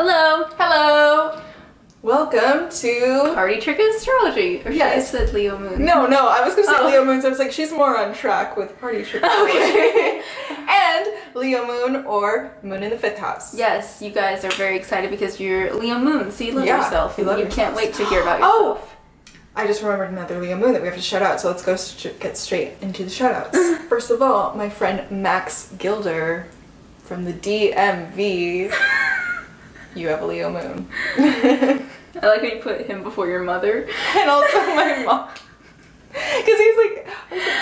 Hello! Hello! Welcome to Party Trick Astrology. Or Yes. should I said Leo Moon? No, I was gonna say Oh. Leo Moons. I was like, she's more on track with Party Trick Okay. and Leo Moon or Moon in the 5th house. Yes, you guys are very excited because you're Leo Moon, so you love Yeah, yourself. you love and you can't yourselves. wait to hear about Oh! yourself. I just remembered another Leo Moon that we have to shout out, so let's go get straight into the shout outs. First of all, my friend Max Gilder from the DMV. You have a Leo Moon. I like how you put him before your mother. And also my mom. Because he was like,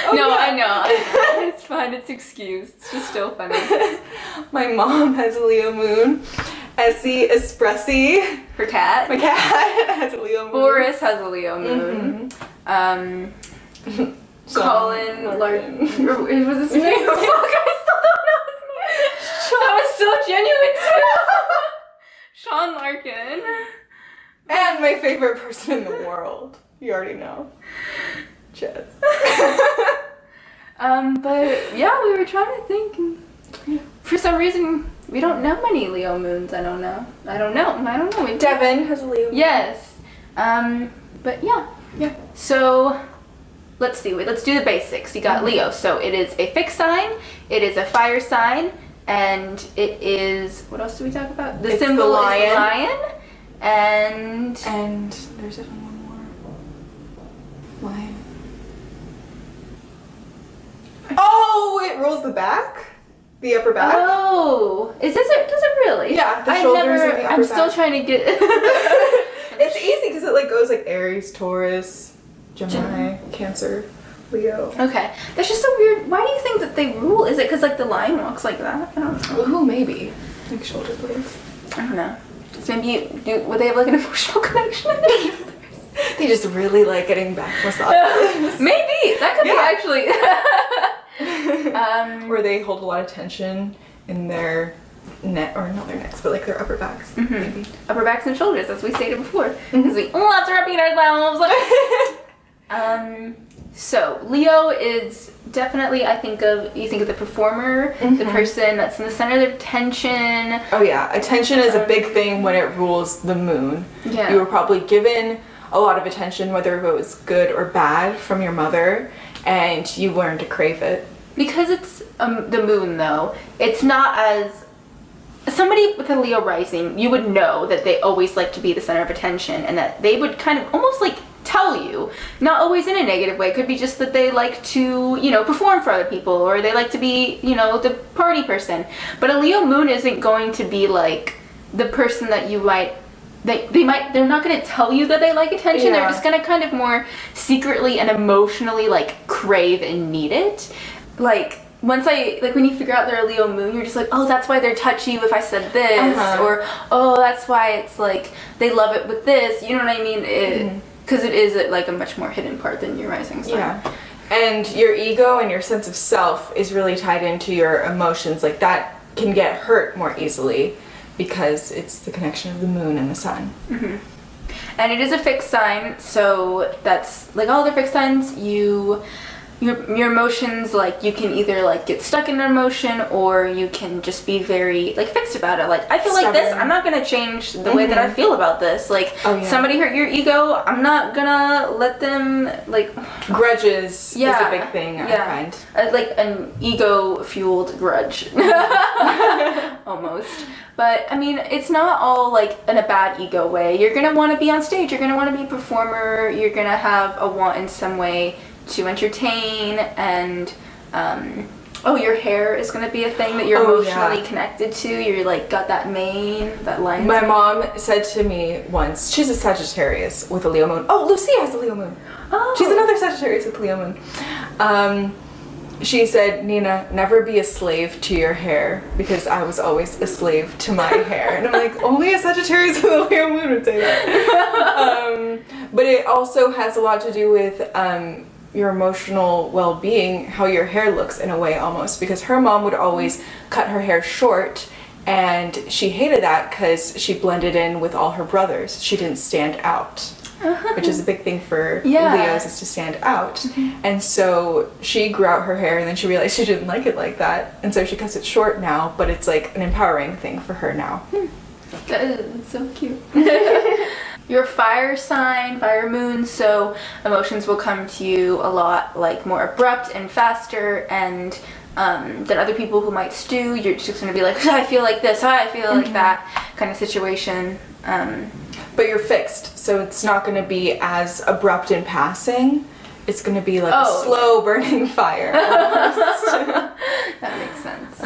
oh, No, yeah. I know. It's fine, it's excused. It's just still funny. My mom has a Leo Moon. Essie Espressi, Her cat. my cat, has a Leo Moon. Boris has a Leo Moon. Colin Larkin. Was his name? No. Fuck, I still don't know his name. That was so genuine too. Sean Larkin. And my favorite person in the world. You already know. Jess. But yeah, we were trying to think. For some reason, we don't know many Leo Moons. I don't know. Maybe. Devin has a Leo Moon. Yes. But yeah. Yeah. So let's see. Let's do the basics. You got Leo. So it is a fixed sign. It is a fire sign, and it is. What else do we talk about? The It's symbol the lion. is the lion, and And there's even one more. Lion. Oh, it rolls the back? The upper back? oh, does it really? Yeah, the shoulders and the upper I'm still back. trying to get. It's easy because it like goes like Aries, Taurus, Gemini, Cancer, Leo. Okay, that's just so weird. Why do you think that they rule? Is it because like the lion walks like that? I don't know. Ooh, maybe. Like shoulder blades. I don't know. So maybe would they have like an emotional connection? They just really like getting back massages. Maybe that could Yeah. be actually. Or they hold a lot of tension in their neck, or not their necks, but like their upper backs. Maybe. Upper backs and shoulders, as we stated before, because we love to repeat ourselves. So Leo is definitely, you think of the performer, the person that's in the center of attention. Oh yeah, attention is a big thing when it rules the moon. Yeah. You were probably given a lot of attention, whether it was good or bad, from your mother, and you learned to crave it. Because it's the moon, though, it's not as... Somebody with a Leo rising, you would know that they always like to be the center of attention, and that they would kind of almost like tell you, not always in a negative way. It could be just that they like to, perform for other people, or they like to be, the party person. But a Leo moon isn't going to be like the person that you might... They're not going to tell you that they like attention. Yeah. They're just going to kind of more secretly and emotionally like crave and need it. Like when you figure out they're a Leo moon, you're just like, oh, that's why they're touchy if I said this, or oh, that's why it's like they love it with this. You know what I mean? Because it is like a much more hidden part than your rising sign. Yeah. And your ego and your sense of self is really tied into your emotions. Like that can get hurt more easily because it's the connection of the moon and the sun. And it is a fixed sign, so that's like all the fixed signs. Your emotions, like you can either like get stuck in an emotion, or you can just be very like fixed about it. Like I feel like this, Stubborn. I'm not gonna change the way that I feel about this. Like somebody hurt your ego, I'm not gonna let them like. Grudges is a big thing, I find. Like an ego-fueled grudge, almost. But I mean, it's not all like in a bad ego way. You're gonna want to be on stage. You're gonna want to be a performer. You're gonna have a want in some way to entertain, and your hair is gonna be a thing that you're emotionally connected to. You're like got that mane, that line. My mom said to me once, she's a Sagittarius with a Leo moon. Oh, Lucia has a Leo moon. Oh. She's another Sagittarius with Leo moon. She said, Nina, never be a slave to your hair, because I was always a slave to my hair. And I'm like, only a Sagittarius with a Leo moon would say that. But it also has a lot to do with your emotional well-being, how your hair looks in a way almost, because her mom would always cut her hair short, and she hated that because she blended in with all her brothers. She didn't stand out. which is a big thing for Leos, is to stand out. And so she grew out her hair and then she realized she didn't like it like that. And so she cuts it short now, but it's like an empowering thing for her now. That is so cute. You're a fire sign, fire moon, so emotions will come to you a lot like more abrupt and faster, and than other people who might stew. You're just gonna be like, I feel like this, I feel like that kind of situation. But you're fixed, so it's not gonna be as abrupt in passing. It's gonna be like a slow burning fire. That makes sense.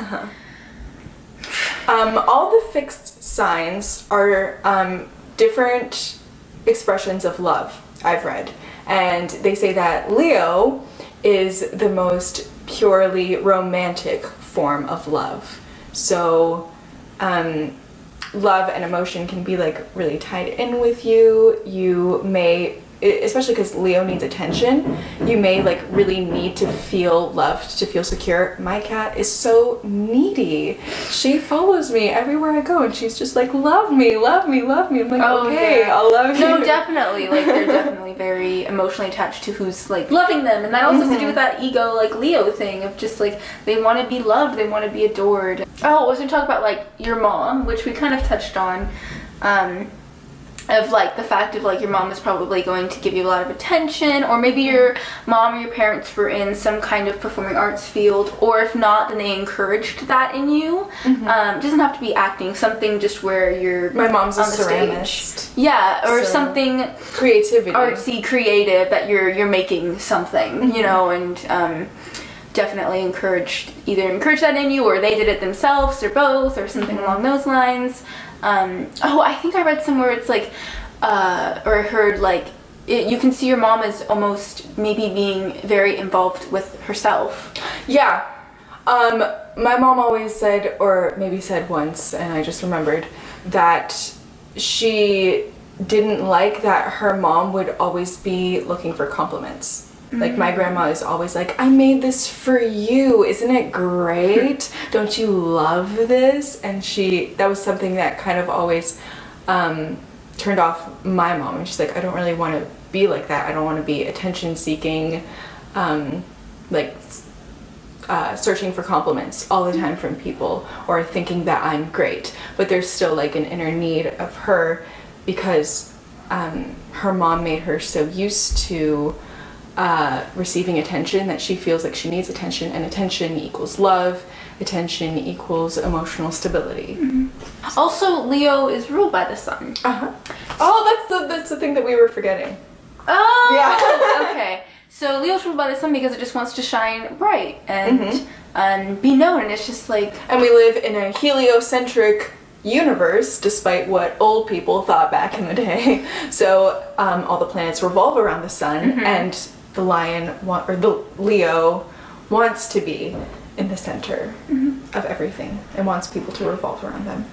All the fixed signs are different expressions of love, I've read. And they say that Leo is the most purely romantic form of love. So love and emotion can be like really tied in with you. You may, especially because Leo needs attention, you may like really need to feel loved, to feel secure. My cat is so needy. She follows me everywhere I go and she's just like, love me, love me, love me. I'm like, okay, yeah. I'll love you. No, definitely. Like, they're definitely very emotionally attached to who's like loving them. And that also has to do with that ego, like Leo thing of just like, they want to be loved, they want to be adored. Oh, I was going to talk about like your mom, which we kind of touched on. Of like the fact of like your mom is probably going to give you a lot of attention, or maybe your mom or your parents were in some kind of performing arts field, or if not, then they encouraged that in you. It doesn't have to be acting, something just where you're my mom's on a the ceramist. stage. Yeah, or So, something creativity, artsy, creative, that you're making something, you know, and definitely encouraged that in you, or they did it themselves, or both, or something along those lines. I think I read somewhere it's like, or I heard like, you can see your mom as almost maybe being very involved with herself. Yeah. My mom always said, or maybe said once, and I just remembered, that she didn't like that her mom would always be looking for compliments. Like, my grandma is always like, I made this for you. Isn't it great? Don't you love this? And that was something that kind of always turned off my mom. And she's like, I don't really want to be like that. I don't want to be attention seeking, searching for compliments all the time from people, or thinking that I'm great. But there's still like an inner need of her, because her mom made her so used to receiving attention that she feels like she needs attention, and attention equals love, attention equals emotional stability. Also, Leo is ruled by the sun. Oh, that's the thing that we were forgetting. Oh, yeah. Okay. So Leo's ruled by the sun because it just wants to shine bright and be known, and it's just like. And we live in a heliocentric universe, despite what old people thought back in the day. So all the planets revolve around the sun, and the Leo wants to be in the center of everything and wants people to revolve around them.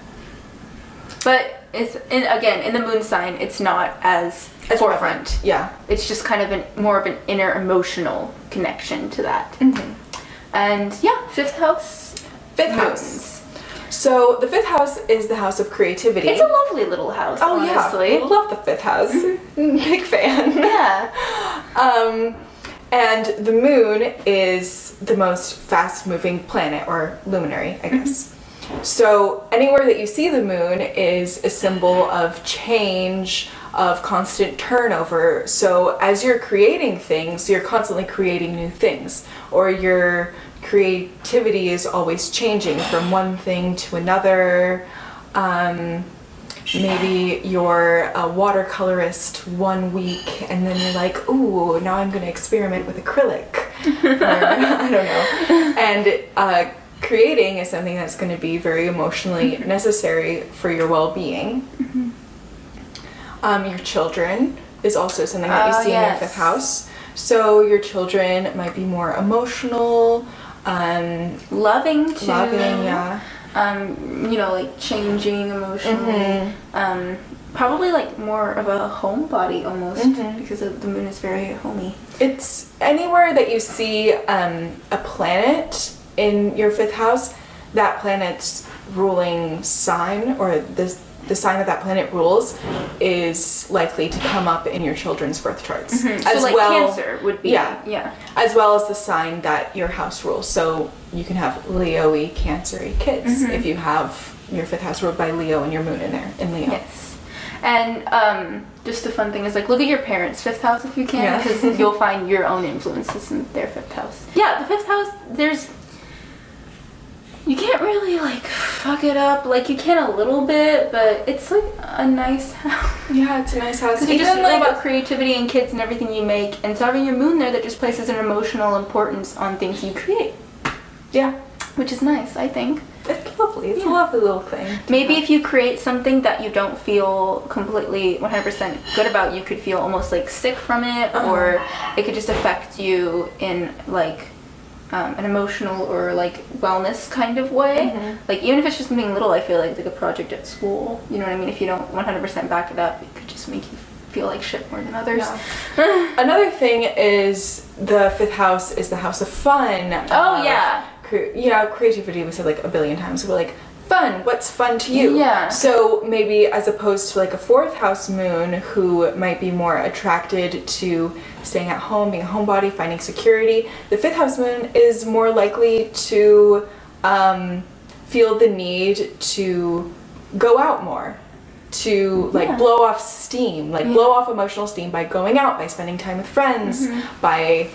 But it's in the moon sign, it's not as forefront. Yeah, it's just kind of more of an inner emotional connection to that. And yeah, fifth house. House. So the fifth house is the house of creativity. It's a lovely little house. Oh, honestly. Yeah, love the fifth house. Big fan. Yeah. And the moon is the most fast-moving planet, or luminary, I guess. So anywhere that you see the moon is a symbol of change, of constant turnover. So as you're creating things, you're constantly creating new things, or your creativity is always changing from one thing to another. Maybe you're a watercolorist one week, and then you're like, ooh, now I'm going to experiment with acrylic. Or, I don't know. And creating is something that's going to be very emotionally necessary for your well-being. Your children is also something that you see in your fifth house. So your children might be more emotional, loving too. Yeah. Like changing emotionally. Probably like more of a homebody almost, because the moon is very homey. It's anywhere that you see a planet in your fifth house, that planet's ruling sign, or the sign that planet rules, is likely to come up in your children's birth charts. So like Cancer would be. Yeah. As well as the sign that your house rules. So you can have Leo-y, Cancer-y kids if you have your 5th house ruled by Leo and your moon in there, in Leo. Yes. And just a fun thing is like, look at your parents' 5th house if you can, Yeah. because you'll find your own influences in their 5th house. Yeah, the 5th house, you can't really like fuck it up. Like you can a little bit, but it's like a nice house. Yeah, it's a nice house. Because you just Even, know like, about creativity and kids and everything you make, and so having your moon there that just places an emotional importance on things you create, yeah, which is nice, I think. it's lovely. It's a lovely little thing. Maybe if you create something that you don't feel completely 100% good about, you could feel almost like sick from it, or it could just affect you in like an emotional or like wellness kind of way. Like even if it's just something little, I feel like a project at school, you know what I mean? If you don't 100% back it up, it could just make you feel like shit more than others. Yeah. Another thing is the 5th house is the house of fun. Oh yeah. Creativity we said like a billion times. We're like, fun, what's fun to you? Yeah. So maybe as opposed to like a 4th house moon who might be more attracted to staying at home, being a homebody, finding security, the 5th house moon is more likely to feel the need to go out more, to like blow off steam, like blow off emotional steam by going out, by spending time with friends, by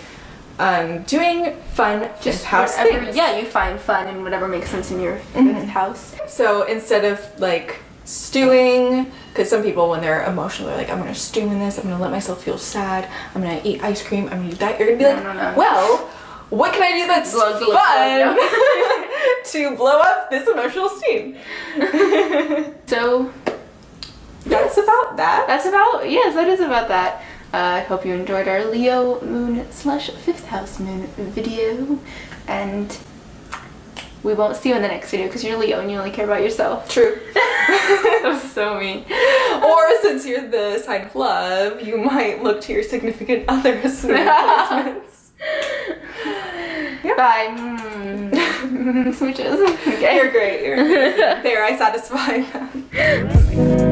doing fun Just 5th house whatever, things. yeah, you find fun in whatever makes sense in your 5th house. So instead of like stewing, because some people when they're emotional, they're like, I'm gonna stew in this, I'm gonna let myself feel sad, I'm gonna eat ice cream, I'm gonna do that. You're gonna be like, No. well, what can I do that's fun to blow up this emotional steam? So That's about that. yes, that is about that. I hope you enjoyed our Leo moon / 5th house moon video, and we won't see you in the next video because you're Leo and you only care about yourself. True. That was so mean. Or since you're the sign of love, you might look to your significant other's replacements. Bye. Smooches. Okay. You're great. You're amazing. There, I satisfy them.